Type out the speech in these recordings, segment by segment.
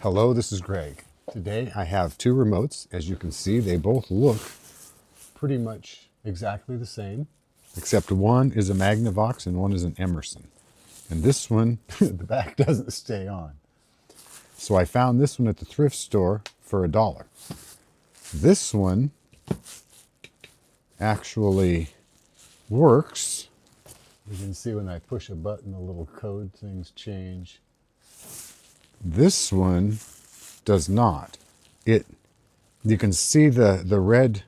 Hello, this is Greg. Today I have two remotes. As you can see, they both look pretty much exactly the same, except one is a Magnavox and one is an Emerson. And this one, the back doesn't stay on. So I found this one at the thrift store for $1. This one actually works. You can see when I push a button, the little code things change. This one does not. You can see the red,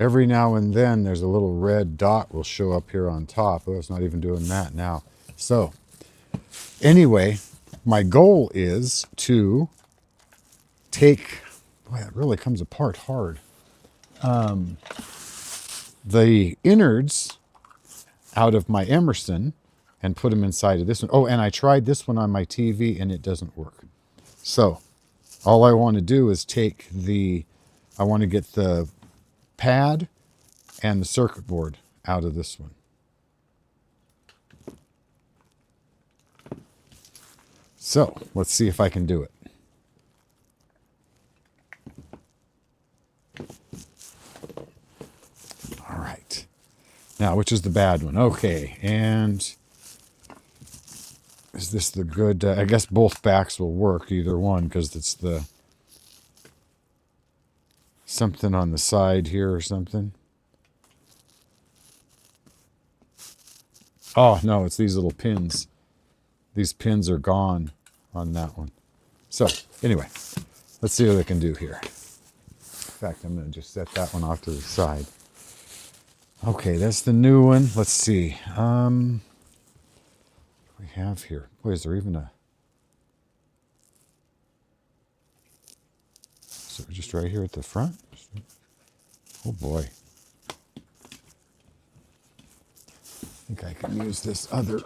every now and then there's a little red dot will show up here on top. Oh, it's not even doing that now. So anyway, my goal is to take, boy, it really comes apart hard. The innards out of my Emerson and put them inside of this one. Oh, and I tried this one on my TV and it doesn't work. So all I want to do is I want to get the pad and the circuit board out of this one. So let's see if I can do it. All right. Now, which is the bad one? Okay, and is this the good? I guess both backs will work, either one, because it's the something on the side here or something. Oh, no, it's these little pins. These pins are gone on that one. So, anyway, let's see what I can do here. In fact, I'm going to just set that one off to the side. Okay, that's the new one. Let's see. What do we have here? Boy, is there even a... So just right here at the front? Oh boy. I think I can use this other...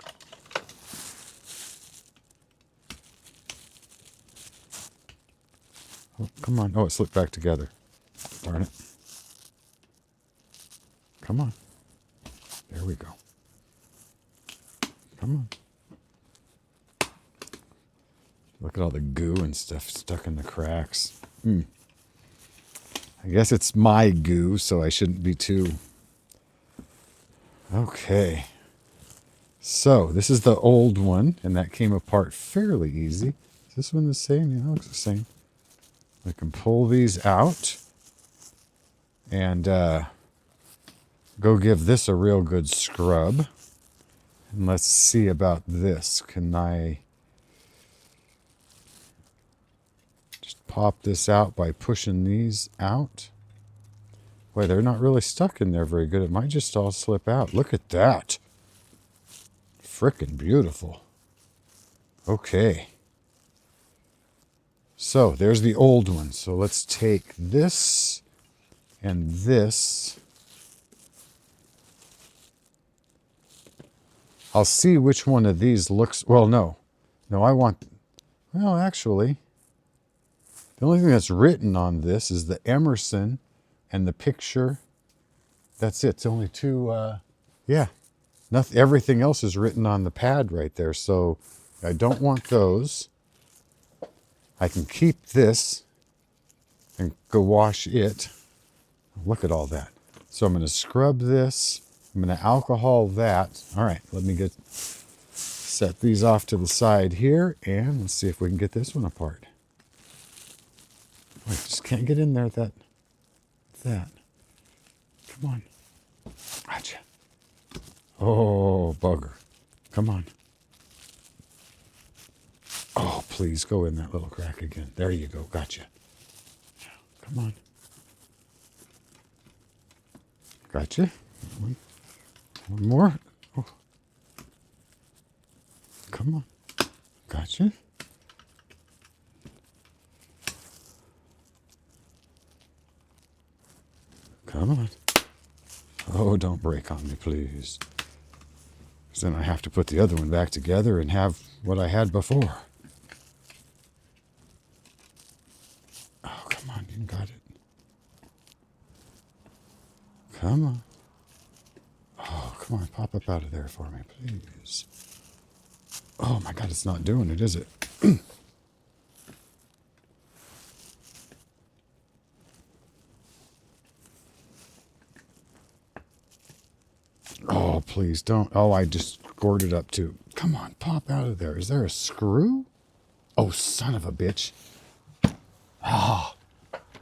Oh, come on. Oh, it slipped back together. Darn it. Come on. There we go. Come on. Look at all the goo and stuff stuck in the cracks. I guess it's my goo, so I shouldn't be too... Okay. So, this is the old one, and that came apart fairly easy. Is this one the same? Yeah, it looks the same. I can pull these out and go give this a real good scrub. And let's see about this. Can I just pop this out by pushing these out? Boy, they're not really stuck in there very good. It might just all slip out. Look at that. Frickin' beautiful. Okay. So there's the old one. So let's take this and this. I'll see which one of these looks... Well, no. No, I want... Well, actually, the only thing that's written on this is the Emerson and the picture. That's it. It's only two... yeah. Nothing, everything else is written on the pad right there. So I don't want those. I can keep this and go wash it. Look at all that. So I'm going to scrub this. I'm going to alcohol that. All right, let me set these off to the side here, and let's see if we can get this one apart. I just can't get in there with that. Come on. Gotcha. Oh, bugger. Come on. Oh, please go in that little crack again. There you go. Gotcha. Come on. Gotcha. One more. Oh. Come on. Gotcha. Come on. Oh, don't break on me, please. Because then I have to put the other one back together and have what I had before. Oh, come on. You got it. Come on. Oh, come on. Pop up out of there for me, please. Oh, my God. It's not doing it, is it? please don't. Oh, I just scored it up too. Come on, pop out of there. Is there a screw? Oh, son of a bitch. Ah,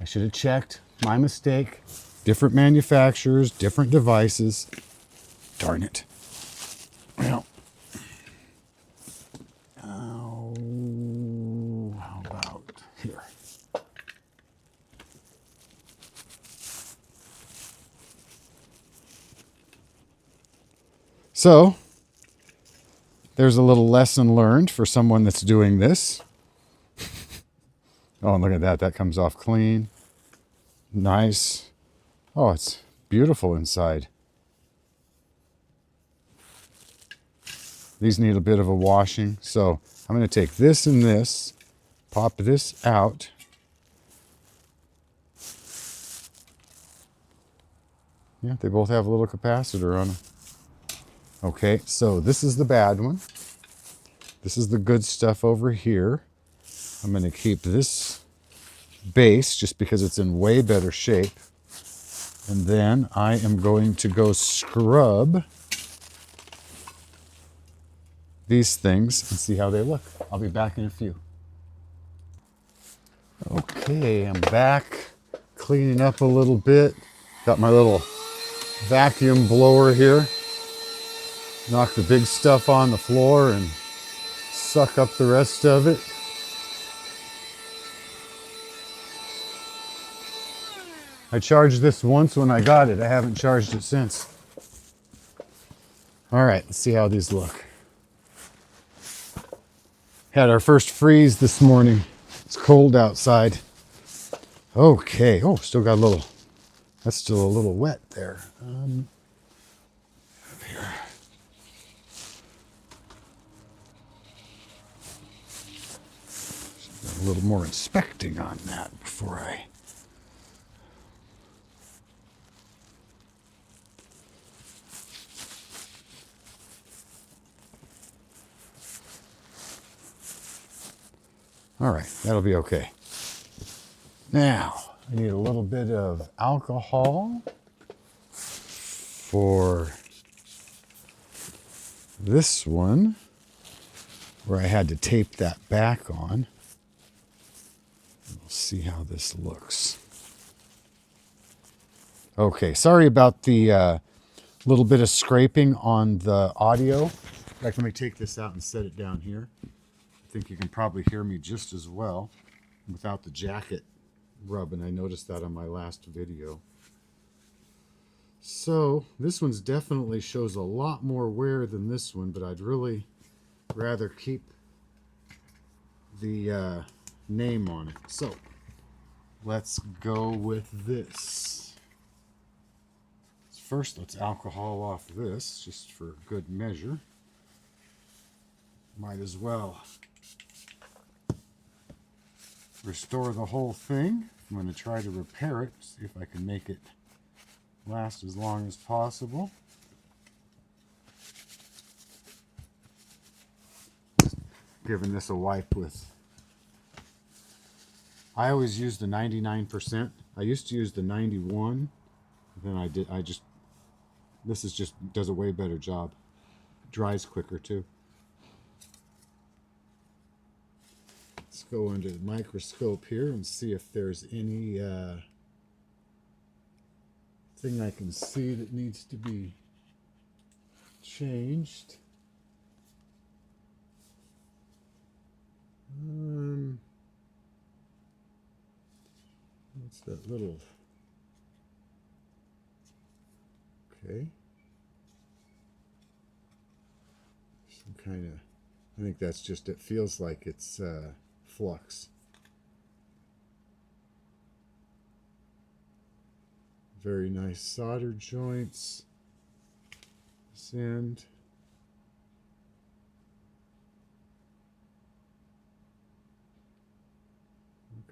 I should have checked. My mistake. Different manufacturers, different devices. Darn it. Well, how about here? So, there's a little lesson learned for someone that's doing this. Oh, and look at that. That comes off clean. Nice. Oh, it's beautiful inside. These need a bit of a washing. So I'm going to take this and this, pop this out. Yeah, they both have a little capacitor on them. Okay, so this is the bad one. This is the good stuff over here. I'm going to keep this base just because it's in way better shape. And then I am going to go scrub these things and see how they look. I'll be back in a few. Okay, I'm back cleaning up a little bit. Got my little vacuum blower here. Knock the big stuff on the floor and suck up the rest of it. I charged this once when I got it. I haven't charged it since. All right, let's see how these look. Had our first freeze this morning. It's cold outside. Okay. Oh, still got a little. That's still a little wet there. Here. A little more inspecting on that before I. All right, that'll be okay. Now, I need a little bit of alcohol for this one, where I had to tape that back on. We'll see how this looks. Okay, sorry about the little bit of scraping on the audio. In fact, let me take this out and set it down here. I think you can probably hear me just as well without the jacket rubbing. I noticed that on my last video. So this one's definitely shows a lot more wear than this one, but I'd really rather keep the name on it. So let's go with this. First, let's alcohol off this just for good measure. Might as well restore the whole thing. I'm going to try to repair it, see if I can make it last as long as possible. Giving this a wipe with. I always use the 99%. I used to use the 91. Then this is just does a way better job. Dries quicker too. Let's go under the microscope here and see if there's any thing I can see that needs to be changed. What's that little? Okay. Some kind of, I think that's just, it feels like it's flux. Very nice solder joints. This end.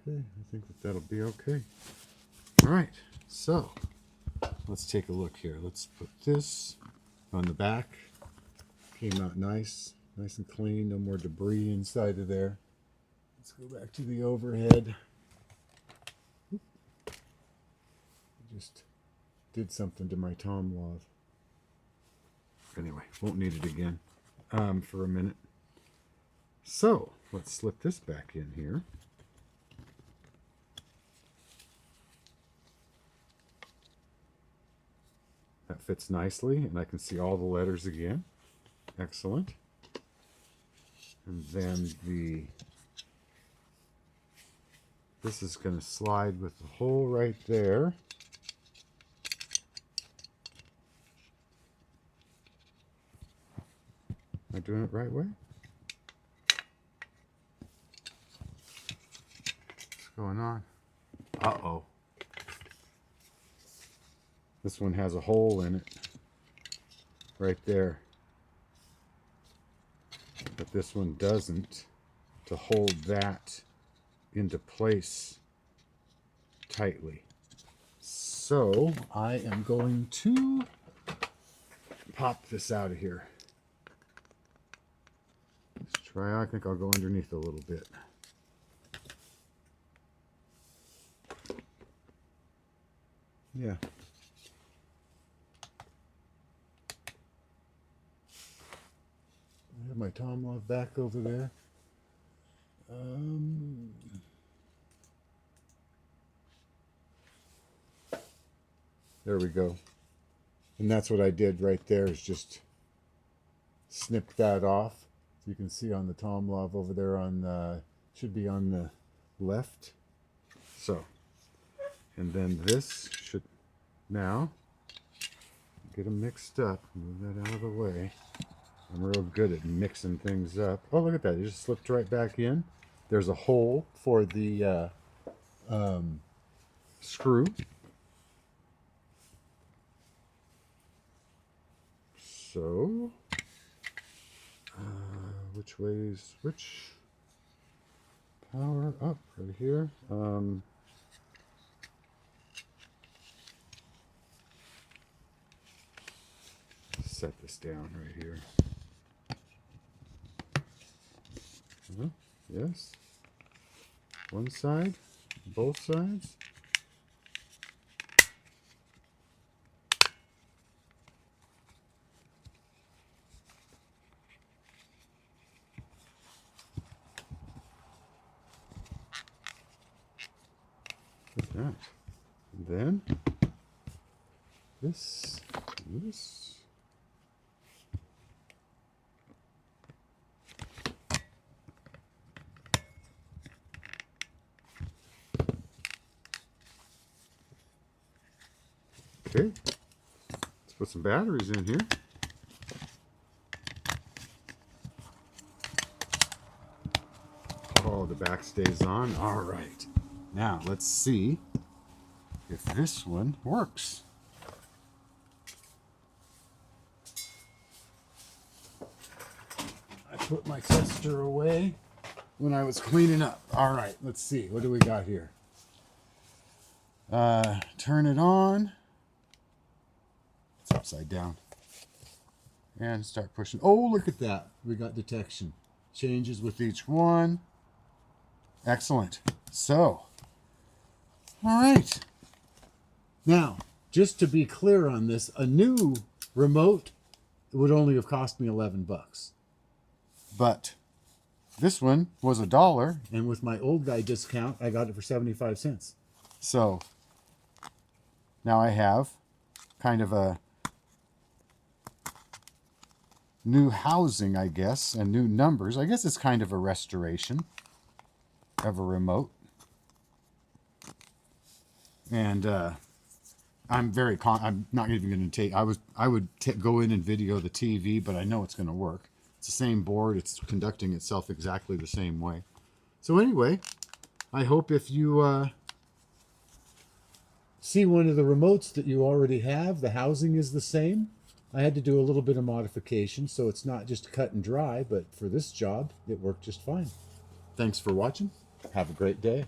Okay, I think that'll be okay. All right, so let's take a look here. Let's put this on the back. Came out nice and clean. No more debris inside of there. Let's go back to the overhead. Just did something to my Tom Love. Anyway, won't need it again for a minute. So let's slip this back in here. That fits nicely, and I can see all the letters again. Excellent. And then this is going to slide with the hole right there. Am I doing it the right way? What's going on? Uh-oh. This one has a hole in it. Right there. But this one doesn't, to hold that into place tightly. So I am going to pop this out of here. Let's try. I think I'll go underneath a little bit. Yeah. I have my Tom Love back over there. There we go. And that's what I did right there, is just snip that off. You can see on the Tom Love over there on the, should be on the left. So, and then this should now get them mixed up. Move that out of the way. I'm real good at mixing things up. Oh, look at that. It just slipped right back in. There's a hole for the screw. So, which way's which? Power up right here. Set this down right here. Yes. One side, both sides. Like that. And then this. Okay, let's put some batteries in here. Oh, the back stays on. All right. Now, let's see if this one works. I put my tester away when I was cleaning up. All right, let's see. What do we got here? Turn it on. It's upside down. And start pushing. Oh, look at that. We got detection. Changes with each one. Excellent. So, all right. Now, just to be clear on this, a new remote would only have cost me $11. But this one was $1, and with my old guy discount, I got it for 75 cents. So, now I have kind of a new housing, I guess, and new numbers. I guess it's kind of a restoration of a remote. And I'm not even going to take, I would go in and video the TV, but I know it's going to work. It's the same board. It's conducting itself exactly the same way. So anyway, I hope if you see one of the remotes that you already have, the housing is the same. I had to do a little bit of modification, so it's not just cut and dry, but for this job, it worked just fine. Thanks for watching. Have a great day.